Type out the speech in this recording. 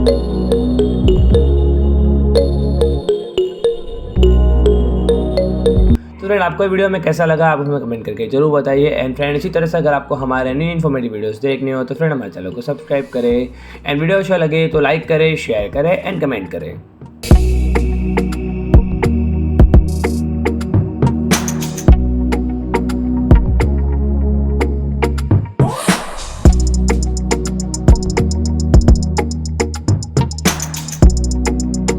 तो फ्रेंड आपको वीडियो में कैसा लगा आप हमें कमेंट करके जरूर बताइए। एंड फ्रेंड इसी तरह से अगर आपको हमारे न्यू इन्फॉर्मेटिव वीडियोस देखने हो तो फ्रेंड हमारे चैनल को सब्सक्राइब करें। एंड वीडियो अच्छा लगे तो लाइक करें, शेयर करें एंड कमेंट करें।